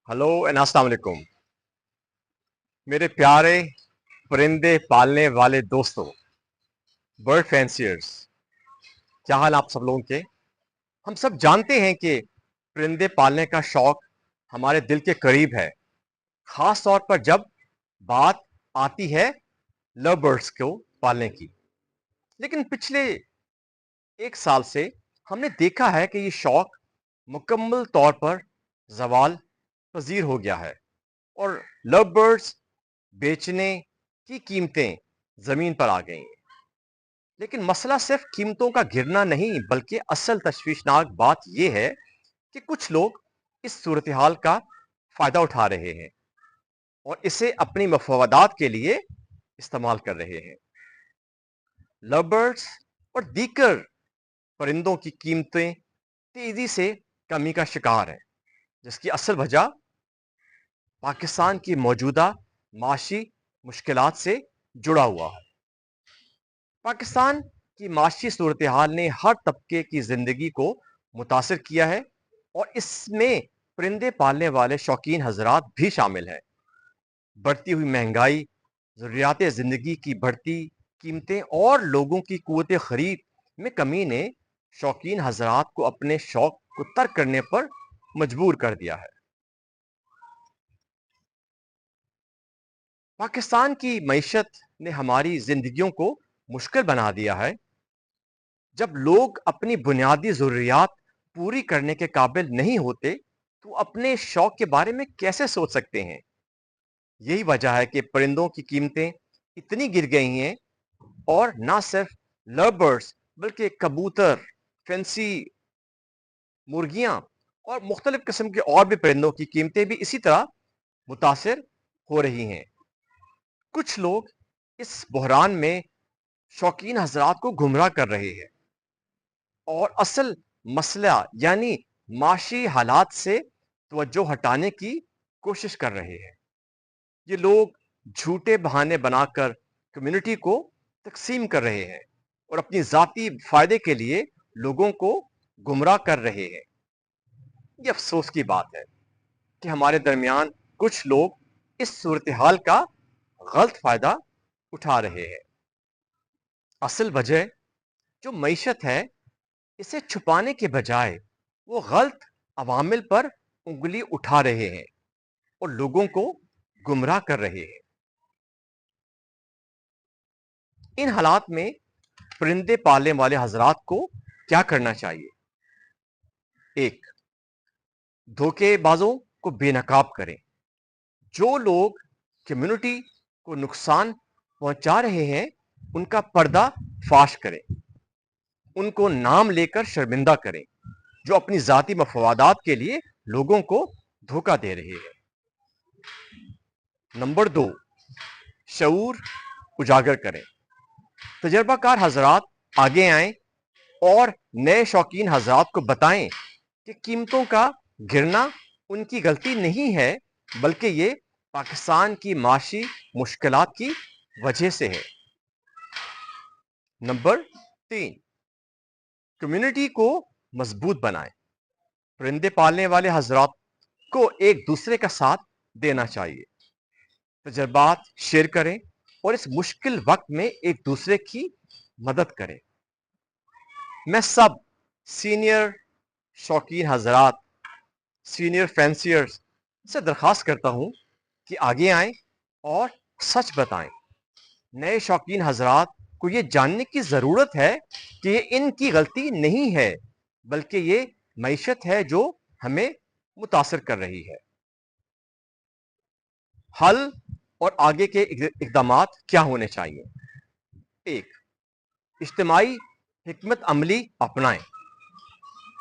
Hello and अस्सलाम वालेकुम। मेरे प्यारे परिंदे पालने वाले दोस्तों, बर्ड फैंसियर्स, क्या हाल आप सब लोगों के। हम सब जानते हैं कि परिंदे पालने का शौक हमारे दिल के करीब है, खास तौर पर जब बात आती है लव बर्ड्स को पालने की। लेकिन पिछले एक साल से हमने देखा है कि ये शौक मुकम्मल तौर पर जवाल पजीर हो गया है और लव बर्ड्स बेचने की कीमतें जमीन पर आ गई हैं। लेकिन मसला सिर्फ कीमतों का गिरना नहीं, बल्कि असल तशवीशनाक बात यह है कि कुछ लोग इस सूरत हाल का फायदा उठा रहे हैं और इसे अपनी मफादात के लिए इस्तेमाल कर रहे हैं। लव बर्ड्स और दीगर परिंदों की कीमतें तेजी से कमी का शिकार हैं, जिसकी असल वजह पाकिस्तान की मौजूदा माशी मुश्किलात से जुड़ा हुआ है। पाकिस्तान की माशी सूरत हाल ने हर तबके की जिंदगी को मुतासर किया है और इसमें परिंदे पालने वाले शौकीन हजरात भी शामिल हैं। बढ़ती हुई महंगाई, ज़रूरियात ज़िंदगी की बढ़ती कीमतें और लोगों की कुव्वत खरीद में कमी ने शौकीन हजरात को अपने शौक को तर्क करने पर मजबूर कर दिया है। पाकिस्तान की मईशत ने हमारी जिंदगियों को मुश्किल बना दिया है। जब लोग अपनी बुनियादी ज़रूरियात पूरी करने के काबिल नहीं होते तो अपने शौक के बारे में कैसे सोच सकते हैं। यही वजह है कि परिंदों की कीमतें इतनी गिर गई हैं और ना सिर्फ लव बर्ड्स बल्कि कबूतर, फैंसी मुर्गियां और मुख्तलिफ किस्म के और भी परिंदों की कीमतें भी इसी तरह मुतासर हो रही हैं। कुछ लोग इस बहरान में शौकीन हजरात को गुमराह कर रहे हैं और असल मसला यानी माशी हालात से तवज्जो हटाने की कोशिश कर रहे हैं। ये लोग झूठे बहाने बनाकर कम्युनिटी को तकसीम कर रहे हैं और अपनी जाती फायदे के लिए लोगों को गुमराह कर रहे हैं। ये अफसोस की बात है कि हमारे दरमियान कुछ लोग इस सूरत हाल का गलत फायदा उठा रहे हैं। असल वजह जो मईशत है, इसे छुपाने के बजाय वो गलत अवामिल पर उंगली उठा रहे हैं और लोगों को गुमराह कर रहे हैं। इन हालात में परिंदे पालने वाले हजरात को क्या करना चाहिए। एक, धोखेबाजों को बेनकाब करें। जो लोग कम्युनिटी को नुकसान पहुंचा रहे हैं उनका पर्दा फाश करें, उनको नाम लेकर शर्मिंदा करें जो अपनी जाती मफवादात के लिए लोगों को धोखा दे रहे हैं। नंबर दो, शऊर उजागर करें। तजर्बाकार हजरात आगे आएं और नए शौकीन हजरात को बताएं कि कीमतों का गिरना उनकी गलती नहीं है, बल्कि ये पाकिस्तान की माशी मुश्किलात की वजह से है। नंबर तीन, कम्युनिटी को मजबूत बनाएं। परिंदे पालने वाले हजरात को एक दूसरे का साथ देना चाहिए, तजर्बात शेयर करें और इस मुश्किल वक्त में एक दूसरे की मदद करें। मैं सब सीनियर शौकीन हजरात, सीनियर फैंसियर्स से दरखास्त करता हूं कि आगे आएं और सच बताएं। नए शौकीन हजरात को यह जानने की जरूरत है कि ये इनकी गलती नहीं है, बल्कि ये मईशत है जो हमें मुतासर कर रही है। हल और आगे के इकदाम क्या होने चाहिए। एक, इज्तिमाई हिकमत अमली अपनाएं,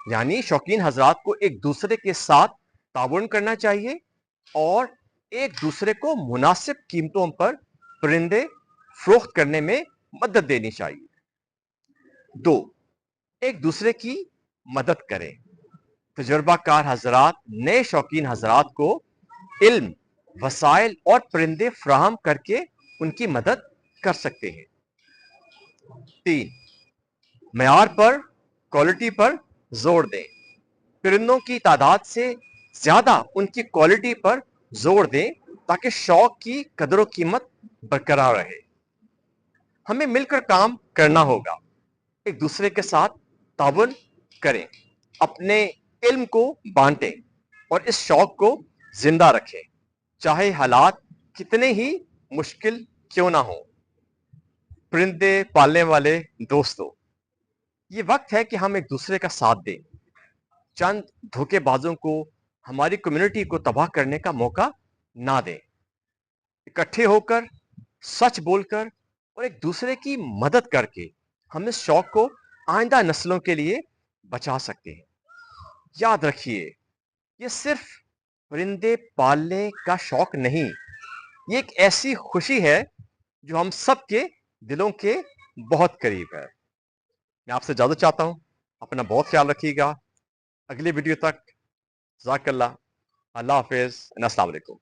यानी शौकीन हजरात को एक दूसरे के साथ ताउन करना चाहिए और एक दूसरे को मुनासिब कीमतों पर परिंदे फरोख्त करने में मदद देनी चाहिए। दो, एक दूसरे की मदद करें। तजर्बाकार हजरात नए शौकीन हजरात को इल्म, वसाइल और परिंदे फ्राहम करके उनकी मदद कर सकते हैं। तीन, मयार पर, क्वालिटी पर जोर दें। परिंदों की तादाद से ज्यादा उनकी क्वालिटी पर जोर दें ताकि शौक की कदर व कीमत बरकरार रहे। हमें मिलकर काम करना होगा, एक दूसरे के साथ ताउन करें, अपने इल्म को बांटें और इस शौक को जिंदा रखें, चाहे हालात कितने ही मुश्किल क्यों ना हो। परिंदे पालने वाले दोस्तों, ये वक्त है कि हम एक दूसरे का साथ दें, चंद धोखेबाजों को हमारी कम्युनिटी को तबाह करने का मौका ना दें। इकट्ठे होकर, सच बोलकर और एक दूसरे की मदद करके हम इस शौक को आइंदा नस्लों के लिए बचा सकते हैं। याद रखिए, ये सिर्फ परिंदे पालने का शौक नहीं, ये एक ऐसी खुशी है जो हम सबके दिलों के बहुत करीब है। मैं आपसे इजाजत चाहता हूं, अपना बहुत ख्याल रखिएगा। अगली वीडियो तक जज़ाकल्लाह, अल्लाह हाफिज, अस्सलाम वालेकुम।